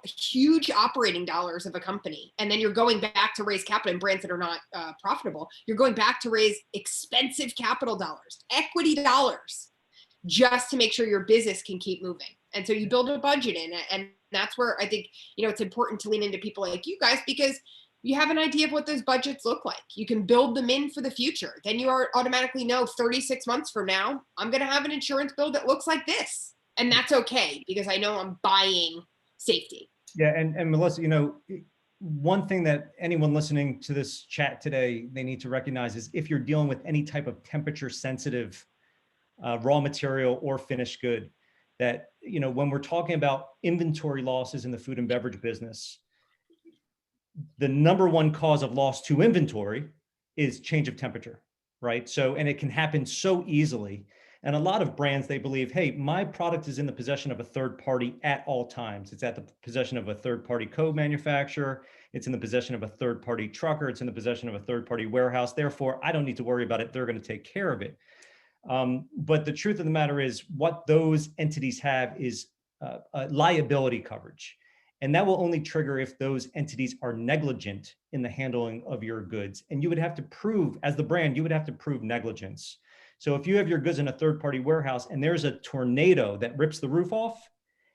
[SPEAKER 2] huge operating dollars of a company. And then you're going back to raise capital in brands that are not profitable. You're going back to raise expensive capital dollars, equity dollars, just to make sure your business can keep moving. And so you build a budget in it. And that's where I think, it's important to lean into people like you guys, because you have an idea of what those budgets look like. You can build them in for the future. Then you automatically know 36 months from now, I'm going to have an insurance bill that looks like this. And that's okay, because I know I'm buying safety.
[SPEAKER 1] Yeah. And Melissa, one thing that anyone listening to this chat today, they need to recognize is if you're dealing with any type of temperature sensitive raw material or finished good, that, when we're talking about inventory losses in the food and beverage business, the number one cause of loss to inventory is change of temperature, right? So, and it can happen so easily. And a lot of brands, they believe, hey, my product is in the possession of a third party at all times. It's at the possession of a third party co-manufacturer. It's in the possession of a third party trucker. It's in the possession of a third party warehouse. Therefore, I don't need to worry about it. They're going to take care of it. But the truth of the matter is what those entities have is liability coverage. And that will only trigger if those entities are negligent in the handling of your goods. And you would have to prove, as the brand, you would have to prove negligence. So if you have your goods in a third-party warehouse and there's a tornado that rips the roof off,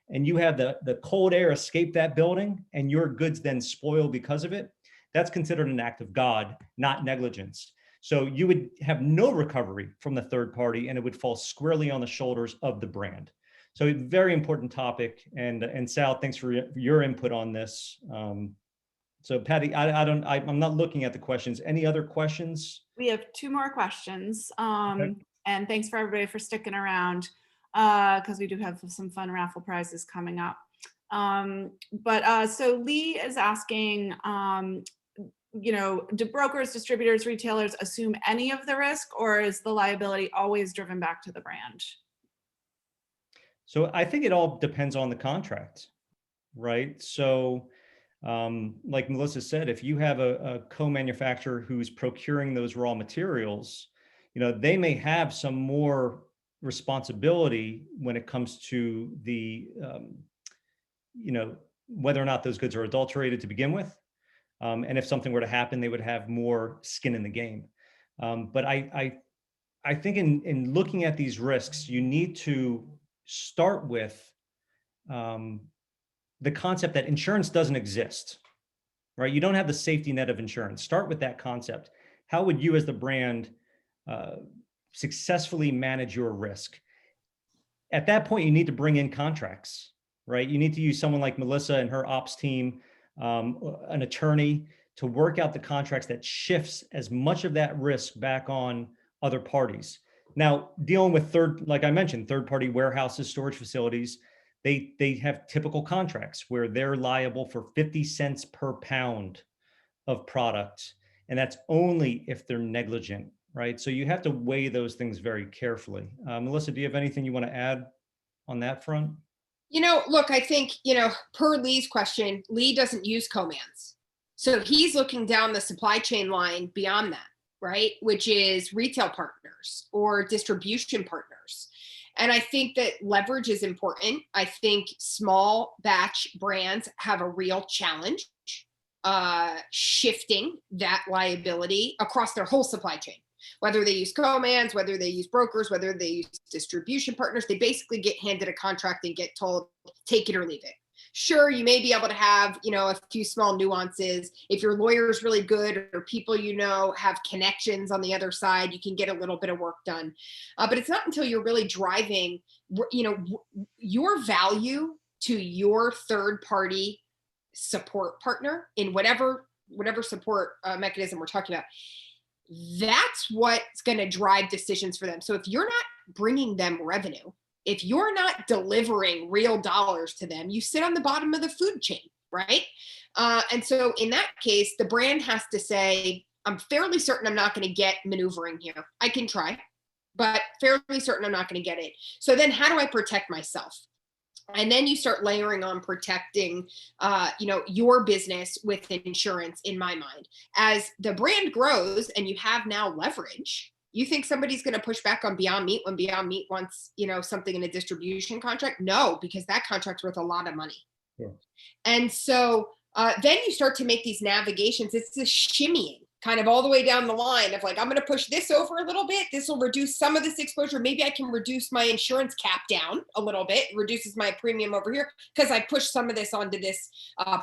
[SPEAKER 1] and you have the cold air escape that building and your goods then spoil because of it, that's considered an act of God, not negligence. So you would have no recovery from the third party, and it would fall squarely on the shoulders of the brand. So a very important topic. And Sal, thanks for your input on this. So Patty, I'm not looking at the questions. Any other questions?
[SPEAKER 3] We have 2 more questions.
[SPEAKER 1] Okay.
[SPEAKER 3] And thanks for everybody for sticking around because we do have some fun raffle prizes coming up. So Lee is asking, do brokers, distributors, retailers assume any of the risk, or is the liability always driven back to the brand?
[SPEAKER 1] So I think it all depends on the contract, right? So like Melissa said, if you have a co-manufacturer who's procuring those raw materials, they may have some more responsibility when it comes to the, whether or not those goods are adulterated to begin with. And if something were to happen, they would have more skin in the game. But I think in looking at these risks, you need to start with the concept that insurance doesn't exist, right? You don't have the safety net of insurance. Start with that concept. How would you as the brand successfully manage your risk? At that point, you need to bring in contracts, right? You need to use someone like Melissa and her ops team, an attorney, to work out the contracts that shifts as much of that risk back on other parties. Now, dealing with like I mentioned, third-party warehouses, storage facilities, they have typical contracts where they're liable for 50 cents per pound of product. And that's only if they're negligent, right? So you have to weigh those things very carefully. Melissa, do you have anything you want to add on that front?
[SPEAKER 2] Look, I think, per Lee's question, Lee doesn't use co-mans. So he's looking down the supply chain line beyond that, right? Which is retail partners or distribution partners. And I think that leverage is important. I think small batch brands have a real challenge shifting that liability across their whole supply chain. Whether they use co-mans, whether they use brokers, whether they use distribution partners, they basically get handed a contract and get told, take it or leave it. Sure, you may be able to have, a few small nuances. If your lawyer is really good or people have connections on the other side, you can get a little bit of work done. But it's not until you're really driving, your value to your third-party support partner in whatever support mechanism we're talking about. That's what's going to drive decisions for them. So if you're not bringing them revenue, if you're not delivering real dollars to them, you sit on the bottom of the food chain, right? And so in that case, the brand has to say, I'm fairly certain I'm not going to get maneuvering here. I can try, but fairly certain I'm not going to get it. So then how do I protect myself? And then you start layering on protecting, your business with insurance, in my mind. As the brand grows and you have now leverage, you think somebody's going to push back on Beyond Meat when Beyond Meat wants, something in a distribution contract? No, because that contract's worth a lot of money. Yeah. And so then you start to make these navigations. It's this shimmying kind of all the way down the line of like, I'm going to push this over a little bit. This will reduce some of this exposure. Maybe I can reduce my insurance cap down a little bit, reduces my premium over here because I pushed some of this onto this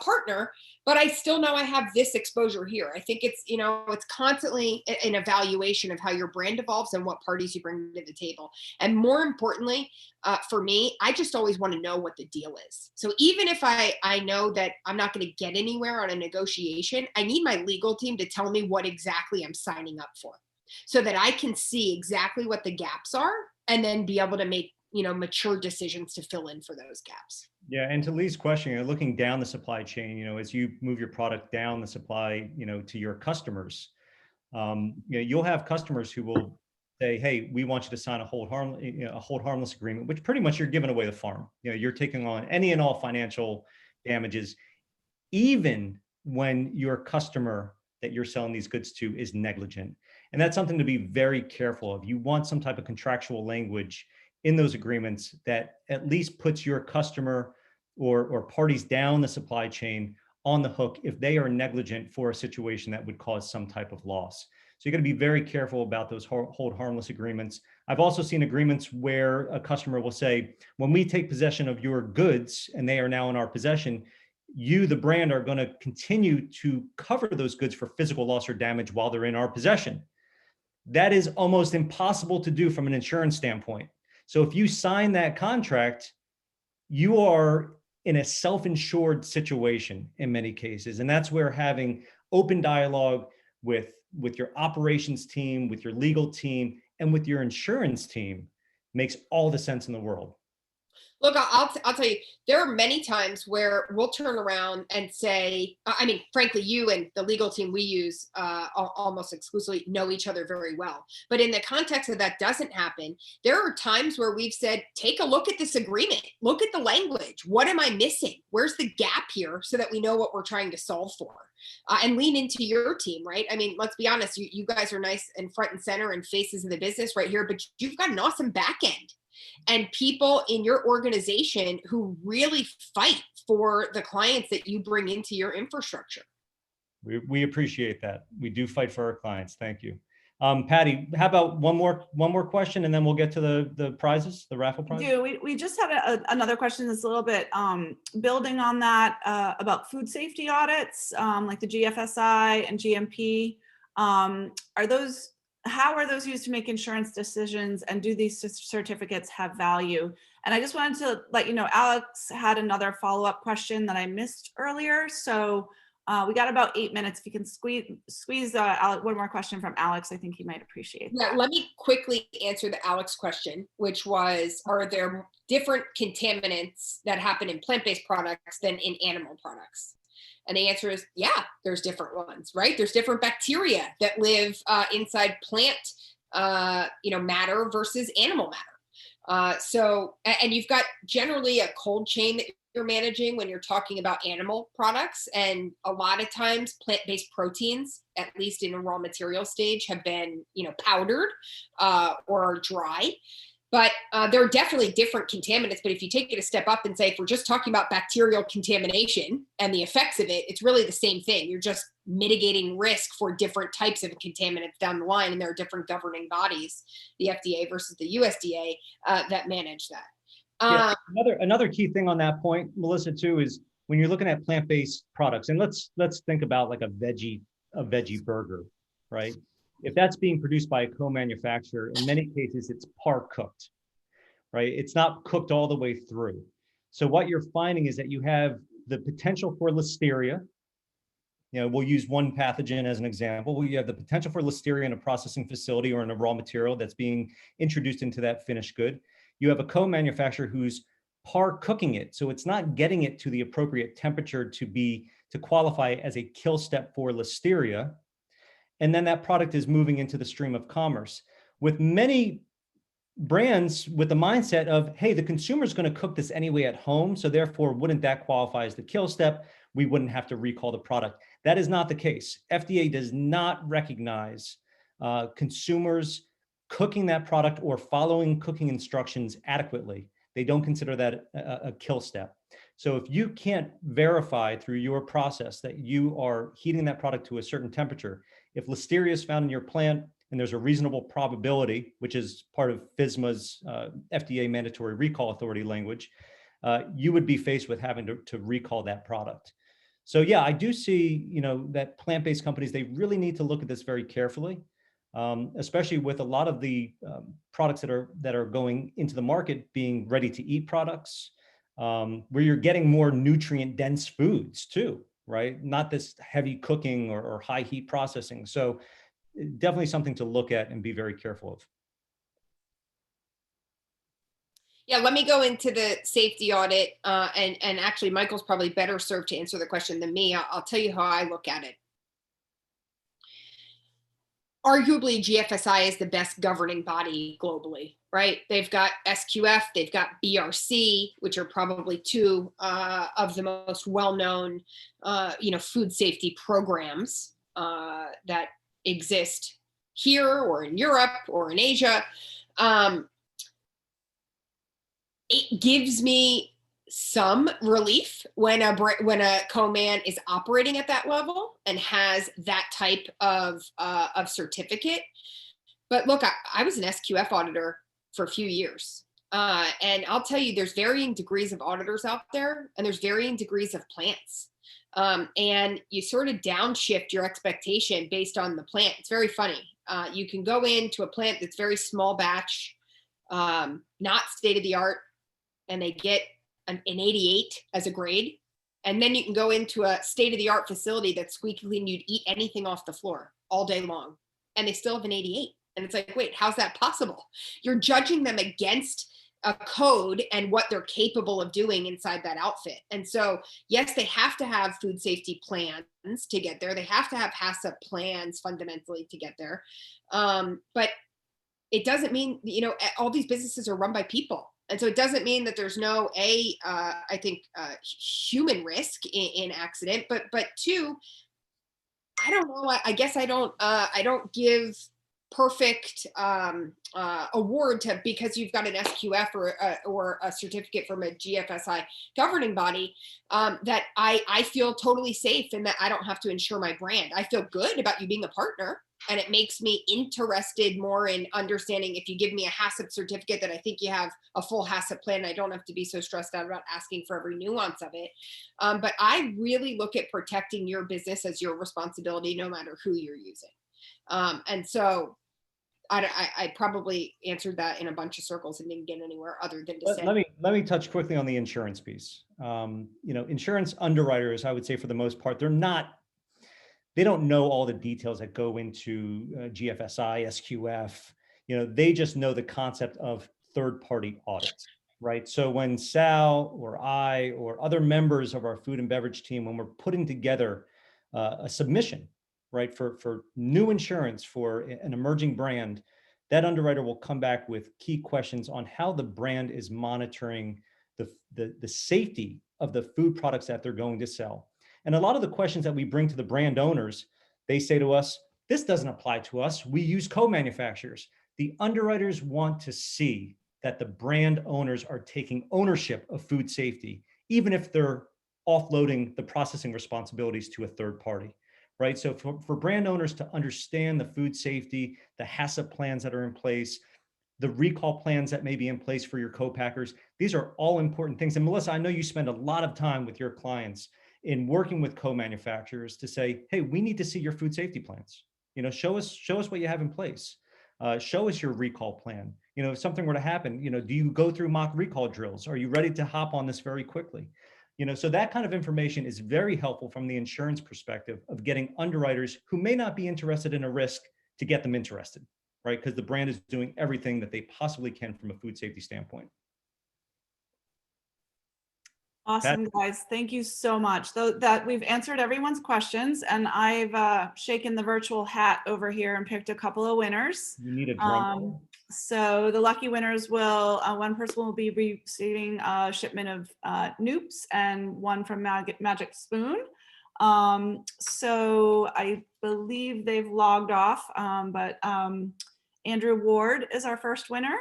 [SPEAKER 2] partner, but I still know I have this exposure here. I think it's, it's constantly an evaluation of how your brand evolves and what parties you bring to the table. And more importantly, for me, I just always want to know what the deal is. So even if I know that I'm not going to get anywhere on a negotiation, I need my legal team to tell me what exactly I'm signing up for so that I can see exactly what the gaps are and then be able to make, mature decisions to fill in for those gaps.
[SPEAKER 1] Yeah, and to Lee's question, looking down the supply chain, as you move your product down the supply, to your customers, you'll have customers who will say, "Hey, we want you to sign a hold harmless agreement," which pretty much you're giving away the farm. You're taking on any and all financial damages, even when your customer that you're selling these goods to is negligent. And that's something to be very careful of. You want some type of contractual language in those agreements that at least puts your customer or parties down the supply chain on the hook if they are negligent for a situation that would cause some type of loss. So you got to be very careful about those hold harmless agreements. I've also seen agreements where a customer will say, when we take possession of your goods and they are now in our possession, you, the brand, are going to continue to cover those goods for physical loss or damage while they're in our possession. That is almost impossible to do from an insurance standpoint. So if you sign that contract, you are in a self-insured situation in many cases. And that's where having open dialogue with your operations team, with your legal team, and with your insurance team makes all the sense in the world.
[SPEAKER 2] Look, I'll tell you, there are many times where we'll turn around and say, I mean, frankly, you and the legal team we use almost exclusively know each other very well. But in the context of that doesn't happen, there are times where we've said, take a look at this agreement, look at the language. What am I missing? Where's the gap here so that we know what we're trying to solve for? And lean into your team, right? I mean, let's be honest, you guys are nice and front and center and faces of the business right here, but you've got an awesome back end and people in your organization who really fight for the clients that you bring into your infrastructure.
[SPEAKER 1] We appreciate that. We do fight for our clients. Thank you. Patty, how about one more question, and then we'll get to the prizes, the raffle prizes?
[SPEAKER 3] We just had another question that's a little bit building on that about food safety audits, like the GFSI and GMP. How are those used to make insurance decisions, and do these certificates have value? And I just wanted to let you know, Alex had another follow-up question that I missed earlier. So we got about 8 minutes. If you can squeeze one more question from Alex, I think he might appreciate that.
[SPEAKER 2] Yeah, let me quickly answer the Alex question, which was, are there different contaminants that happen in plant-based products than in animal products? And the answer is, yeah, there's different ones, right? There's different bacteria that live inside plant, matter versus animal matter. And you've got generally a cold chain that you're managing when you're talking about animal products. And a lot of times plant-based proteins, at least in a raw material stage, have been, powdered or dry. But there are definitely different contaminants. But if you take it a step up and say, if we're just talking about bacterial contamination and the effects of it, it's really the same thing. You're just mitigating risk for different types of contaminants down the line. And there are different governing bodies, the FDA versus the USDA, that manage that.
[SPEAKER 1] Yeah, another key thing on that point, Melissa, too, is when you're looking at plant-based products, and let's think about like a veggie burger, right? If that's being produced by a co-manufacturer, in many cases, it's par cooked, right? It's not cooked all the way through. So what you're finding is that you have the potential for listeria. We'll use one pathogen as an example. You have the potential for listeria in a processing facility or in a raw material that's being introduced into that finished good. You have a co-manufacturer who's par cooking it. So it's not getting it to the appropriate temperature to qualify as a kill step for listeria. And then that product is moving into the stream of commerce with many brands with the mindset of, hey, the consumer is going to cook this anyway at home. So therefore, wouldn't that qualify as the kill step? We wouldn't have to recall the product. That is not the case. FDA does not recognize consumers cooking that product or following cooking instructions adequately. They don't consider that a kill step. So if you can't verify through your process that you are heating that product to a certain temperature, if listeria is found in your plant and there's a reasonable probability, which is part of FSMA's FDA mandatory recall authority language, you would be faced with having to recall that product. So yeah, I do see, that plant-based companies, they really need to look at this very carefully, especially with a lot of the products that are going into the market being ready-to-eat products, where you're getting more nutrient-dense foods too, right? Not this heavy cooking or high heat processing. So definitely something to look at and be very careful of.
[SPEAKER 2] Yeah, let me go into the safety audit. And actually, Michael's probably better served to answer the question than me. I'll tell you how I look at it. Arguably, GFSI is the best governing body globally, right? They've got SQF, they've got BRC, which are probably two of the most well-known, food safety programs that exist here or in Europe or in Asia. It gives me some relief when a co-man is operating at that level and has that type of certificate. But look, I was an SQF auditor for a few years. And I'll tell you, there's varying degrees of auditors out there, and there's varying degrees of plants. And you sort of downshift your expectation based on the plant. It's very funny. You can go into a plant that's very small batch, not state of the art, and they get an 88 as a grade. And then you can go into a state-of-the-art facility that's squeaky clean. You'd eat anything off the floor all day long, and they still have an 88. And it's like, wait, how's that possible? You're judging them against a code and what they're capable of doing inside that outfit. And so, yes, they have to have food safety plans to get there. They have to have HACCP plans fundamentally to get there. But it doesn't mean, all these businesses are run by people. And so it doesn't mean that there's no, I think, human risk in accident, but two, I don't know. I guess I don't give perfect award to because you've got an SQF or a certificate from a GFSI governing body that I feel totally safe and that I don't have to insure my brand. I feel good about you being a partner. And it makes me interested more in understanding if you give me a HACCP certificate that I think you have a full HACCP plan. I don't have to be so stressed out about asking for every nuance of it. But I really look at protecting your business as your responsibility, no matter who you're using. And so I probably answered that in a bunch of circles and didn't get anywhere other than to say.
[SPEAKER 1] Let me touch quickly on the insurance piece. Insurance underwriters, I would say for the most part, they don't know all the details that go into GFSI, SQF. They just know the concept of third-party audits, right? So when Sal or I or other members of our food and beverage team, when we're putting together a submission, right, for new insurance for an emerging brand, that underwriter will come back with key questions on how the brand is monitoring the safety of the food products that they're going to sell. And a lot of the questions that we bring to the brand owners, they say to us, this doesn't apply to us. We use co-manufacturers. The underwriters want to see that the brand owners are taking ownership of food safety, even if they're offloading the processing responsibilities to a third party, right? So for brand owners to understand the food safety, the HACCP plans that are in place, the recall plans that may be in place for your co-packers, these are all important things. And Melissa, I know you spend a lot of time with your clients in working with co-manufacturers to say, hey, we need to see your food safety plans. Show us what you have in place. Show us your recall plan. If something were to happen, do you go through mock recall drills? Are you ready to hop on this very quickly? So that kind of information is very helpful from the insurance perspective of getting underwriters who may not be interested in a risk to get them interested, right? Because the brand is doing everything that they possibly can from a food safety standpoint.
[SPEAKER 3] Awesome, guys. Thank you so much. That we've answered everyone's questions, and I've shaken the virtual hat over here and picked a couple of winners.
[SPEAKER 1] You need a drum.
[SPEAKER 3] So the lucky winners one person will be receiving a shipment of Noops and one from Magic Spoon. So I believe they've logged off, but Andrew Ward is our first winner.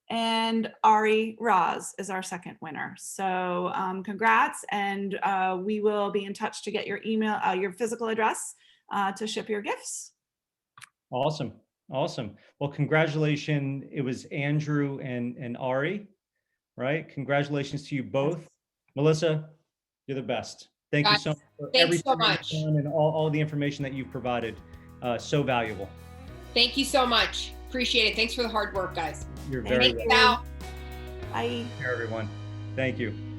[SPEAKER 3] And Ari Raz is our second winner. So congrats, and we will be in touch to get your email, your physical address to ship your gifts.
[SPEAKER 1] Awesome. Well, congratulations. It was Andrew and Ari, right? Congratulations to you both. Yes. Melissa, you're the best. Thank you so much for everything so much and all the information that you've provided. So valuable.
[SPEAKER 2] Thank you so much. Appreciate it. Thanks for the hard work, guys.
[SPEAKER 1] You're very welcome.
[SPEAKER 2] Bye.
[SPEAKER 3] Bye.
[SPEAKER 1] Everyone. Thank you.